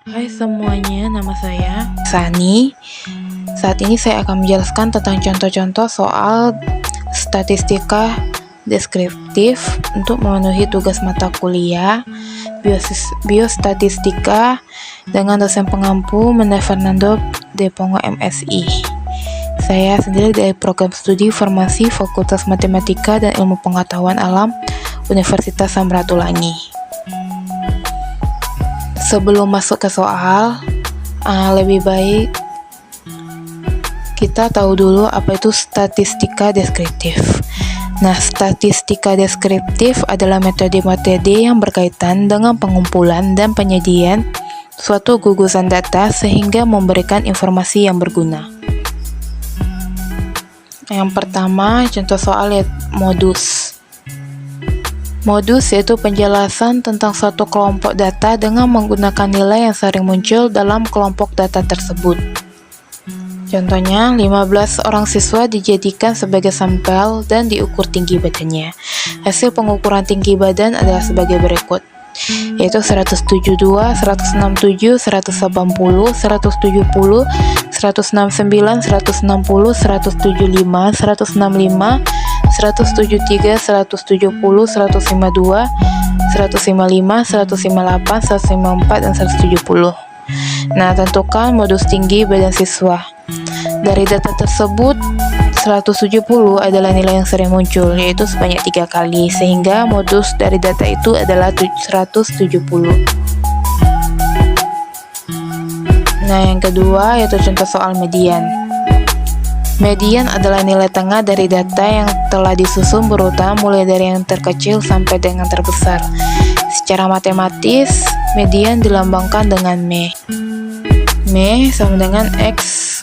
Hai semuanya, nama saya Sani. Saat ini saya akan menjelaskan tentang contoh-contoh soal statistika deskriptif untuk memenuhi tugas mata kuliah biostatistika dengan dosen pengampu Menda Fernando de Pongo MSI. Saya sendiri dari program studi Farmasi Fakultas Matematika dan Ilmu Pengetahuan Alam Universitas Samratulangi. Sebelum masuk ke soal, lebih baik kita tahu dulu apa itu statistika deskriptif. Nah, statistika deskriptif adalah metode-metode yang berkaitan dengan pengumpulan dan penyediaan suatu gugusan data sehingga memberikan informasi yang berguna. Yang pertama, contoh soal modus. Modus yaitu penjelasan tentang suatu kelompok data dengan menggunakan nilai yang sering muncul dalam kelompok data tersebut. Contohnya, 15 orang siswa dijadikan sebagai sampel dan diukur tinggi badannya. Hasil pengukuran tinggi badan adalah sebagai berikut, yaitu 172, 167, 180, 170, 169, 160, 175, 165, 173, 170, 152, 155, 158, 154, dan 170. Nah, tentukan modus tinggi badan siswa. Dari data tersebut, 170 adalah nilai yang sering muncul, yaitu sebanyak 3 kali, sehingga modus dari data itu adalah 170. Nah, yang kedua yaitu contoh soal median. Median adalah nilai tengah dari data yang telah disusun berurutan mulai dari yang terkecil sampai dengan terbesar. Secara matematis, median dilambangkan dengan M. M sama dengan X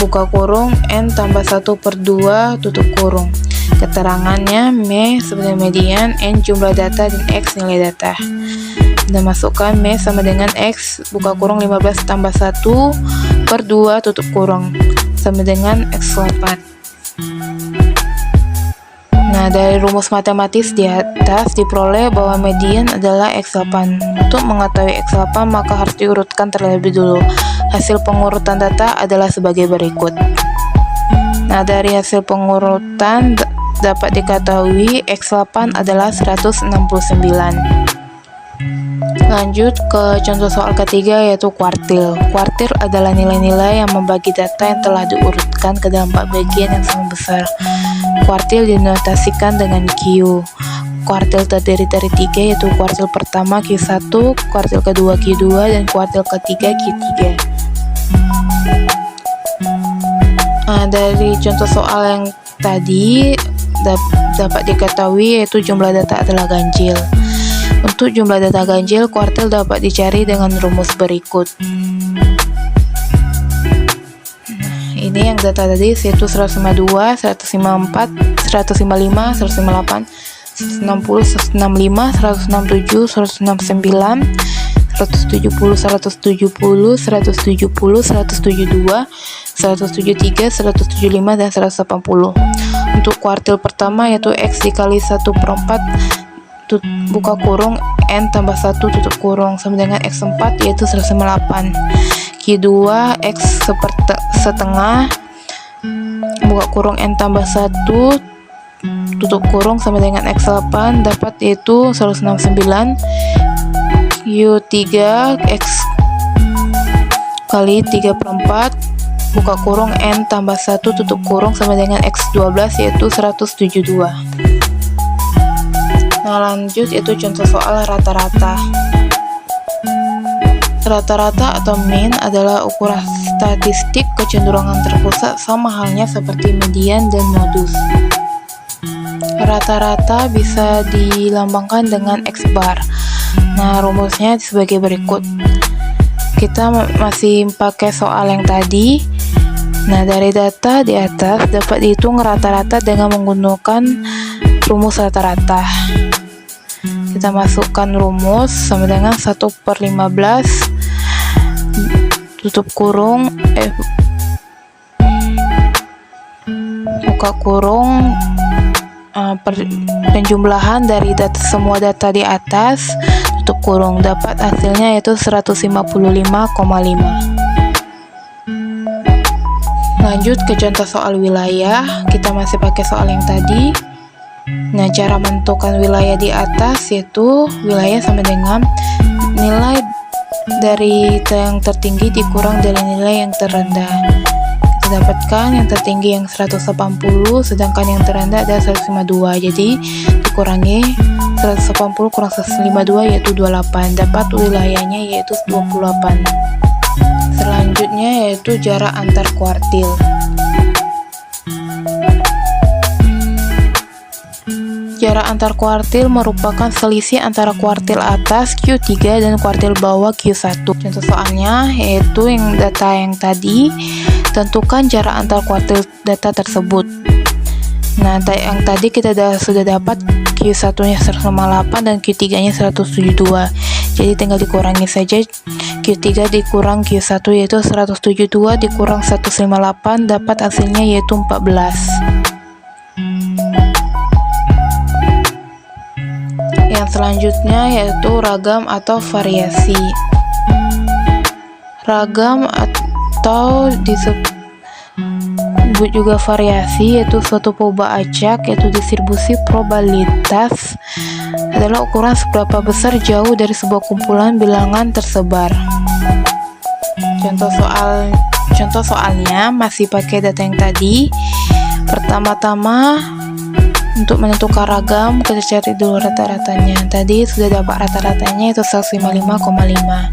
buka kurung N tambah 1 per 2 tutup kurung. Keterangannya M sebagai median, N jumlah data, dan X nilai data. Dan masukkan M sama dengan X buka kurung 15 tambah 1 per 2 tutup kurung sama dengan X8. Nah, dari rumus matematis di atas diperoleh bahwa median adalah X8. Untuk mengetahui X8 maka harus diurutkan terlebih dulu. Hasil pengurutan data adalah sebagai berikut. Nah, dari hasil pengurutan dapat diketahui X8 adalah 169. Lanjut ke contoh soal ketiga yaitu kuartil. Kuartil adalah nilai-nilai yang membagi data yang telah diurutkan ke dalam 4 bagian yang sama besar. Kuartil dinotasikan dengan Q. Kuartil terdiri dari 3 yaitu kuartil pertama Q1, kuartil kedua Q2, dan kuartil ketiga Q3. Nah, dari contoh soal yang tadi dapat diketahui yaitu jumlah data adalah ganjil. Untuk jumlah data ganjil, kuartil dapat dicari dengan rumus berikut. Ini yang data tadi yaitu 152, 154, 155, 158, 160, 165, 167, 169, 170, 170, 170, 172, 173, 175, dan 180. Untuk kuartil pertama yaitu X dikali 1/4 buka kurung N tambah 1 tutup kurung sama dengan X4 yaitu 198. Q2 X setengah buka kurung N tambah 1 tutup kurung sama dengan X8 dapat yaitu 169. Q3 X kali 3/4 buka kurung N tambah 1 tutup kurung sama dengan X12 yaitu 172. Nah, lanjut yaitu contoh soal rata-rata. Rata-rata atau mean adalah ukuran statistik kecenderungan terpusat sama halnya seperti median dan modus. Rata-rata bisa dilambangkan dengan X bar. Nah, rumusnya sebagai berikut. Kita masih pakai soal yang tadi. Nah, dari data di atas dapat dihitung rata-rata dengan menggunakan rumus rata-rata. Kita masukkan rumus sama dengan 1/15 tutup kurung buka kurung penjumlahan dari semua data di atas tutup kurung. Dapat hasilnya yaitu 155,5. Lanjut ke contoh soal wilayah, kita masih pakai soal yang tadi. Nah, cara menentukan wilayah di atas yaitu wilayah sama dengan nilai dari yang tertinggi dikurang dari nilai yang terendah. Kita dapatkan yang tertinggi yang 180, sedangkan yang terendah ada 152. Jadi dikurangi 180 kurang 152 yaitu 28. Dapat wilayahnya yaitu 28. Selanjutnya yaitu jarak antar kuartil. Jarak antar kuartil merupakan selisih antara kuartil atas Q3 dan kuartil bawah Q1. Contoh soalnya yaitu yang data yang tadi, tentukan jarak antar kuartil data tersebut. Nah, yang tadi kita sudah dapat Q1-nya 158 dan Q3-nya 172. Jadi tinggal dikurangi saja, Q3 dikurang Q1 yaitu 172 dikurang 158, dapat hasilnya yaitu 14. Yang selanjutnya yaitu ragam atau variasi. Ragam atau disebut juga variasi yaitu suatu perubahan acak, yaitu distribusi probabilitas adalah ukuran seberapa besar jauh dari sebuah kumpulan bilangan tersebar. Contoh soalnya masih pakai data yang tadi. Pertama-tama untuk menentukan ragam, kita cari dulu rata-ratanya. Tadi sudah dapat rata-ratanya itu 155,5.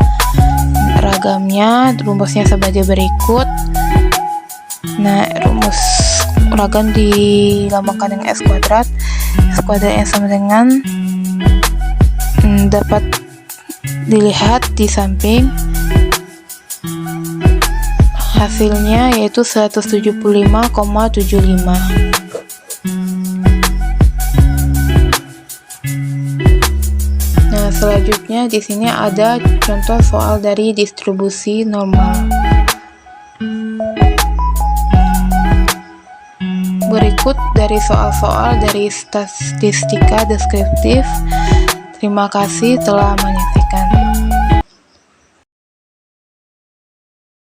Ragamnya, rumusnya sebagai berikut. Nah, rumus ragam dilambangkan dengan S kuadrat. S kuadrat yang sama dengan dapat dilihat di samping. Hasilnya yaitu 175,75. Selanjutnya di sini ada contoh soal dari distribusi normal. Berikut dari soal-soal dari statistika deskriptif. Terima kasih telah menyaksikan.